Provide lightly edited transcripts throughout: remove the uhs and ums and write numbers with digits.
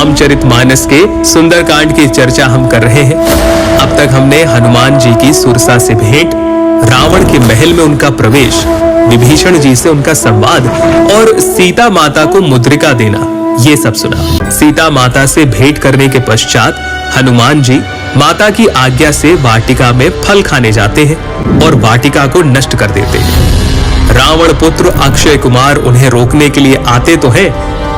रामचरितमानस के सुंदरकांड की चर्चा हम कर रहे हैं। अब तक हमने हनुमान जी की सुरसा से भेंट, रावण के महल में उनका प्रवेश, विभीषण जी से उनका संवाद और सीता माता को मुद्रिका देना, ये सब सुना। सीता माता से भेंट करने के पश्चात हनुमान जी माता की आज्ञा से वाटिका में फल खाने जाते हैं और वाटिका को नष्ट कर देते हैं। रावण पुत्र अक्षय कुमार उन्हें रोकने के लिए आते तो हैं,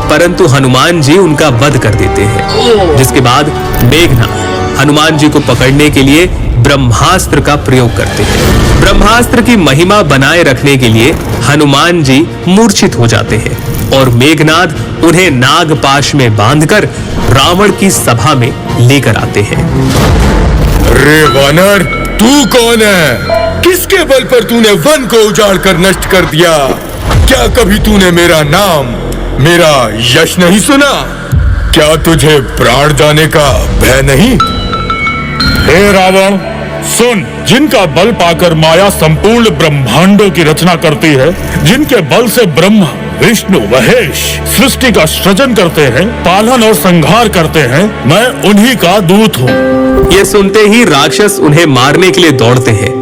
परंतु हनुमान जी उनका वध कर देते हैं। जिसके बाद मेघनाद हनुमान जी को पकड़ने के लिए ब्रह्मास्त्र का प्रयोग करते हैं। ब्रह्मास्त्र की महिमा बनाए रखने के लिए हनुमान जी मूर्छित हो जाते हैं और मेघनाद उन्हें नागपाश में बांधकर रावण की सभा में लेकर आते हैं। अरे वानर, तू कौन है? किसके बल पर तूने वन को उजाड़ कर नष्ट कर दिया? क्या कभी तूने मेरा नाम, मेरा यश नहीं सुना? क्या तुझे प्राण जाने का भय नहीं? हे रावण, सुन, जिनका बल पाकर माया संपूर्ण ब्रह्मांडों की रचना करती है, जिनके बल से ब्रह्मा, विष्णु, महेश सृष्टि का सृजन करते हैं, पालन और संहार करते हैं, मैं उन्हीं का दूत हूँ। ये सुनते ही राक्षस उन्हें मारने के लिए दौड़ते हैं,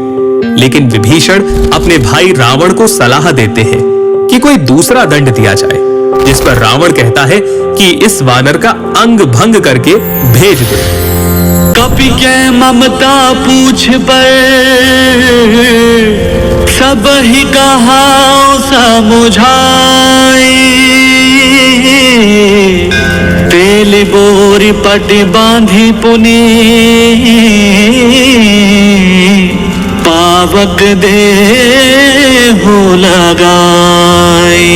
लेकिन विभीषण अपने भाई रावण को सलाह देते हैं कि कोई दूसरा दंड दिया जाए, जिस पर रावण कहता है कि इस वानर का अंग भंग करके भेज दे। कपि के ममता पूछ पर सब ही कहा समुझाई, तेल बोरी पट बांधी पुनी पावक दे हो लगाई।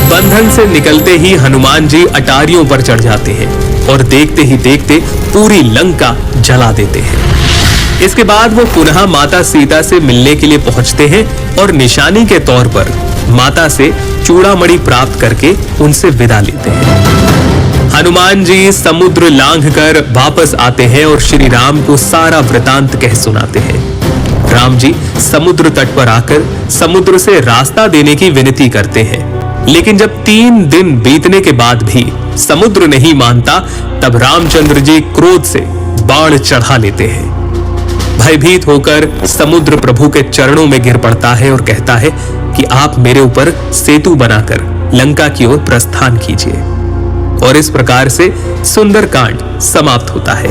बंधन से निकलते ही हनुमान जी अटारियों पर चढ़ जाते हैं और देखते ही देखते पूरी लंका जला देते हैं। इसके बाद वो पुनः माता सीता से मिलने के लिए पहुंचते हैं और निशानी के तौर पर माता से चूड़ामणि प्राप्त करके उनसे विदा लेते हैं। हनुमान जी समुद्र लांघकर वापस आते हैं और श्री राम को सारा वृतांत कह सुनाते हैं। राम जी समुद्र तट पर आकर समुद्र से रास्ता देने की विनती करते हैं, लेकिन जब 3 दिन बीतने के बाद भी समुद्र नहीं मानता, तब रामचंद्र जी क्रोध से बाण चढ़ा लेते हैं। भयभीत होकर समुद्र प्रभु के चरणों में गिर पड़ता है और कहता है कि आप मेरे ऊपर सेतु बनाकर लंका की ओर प्रस्थान कीजिए। और इस प्रकार से सुंदरकांड समाप्त होता है।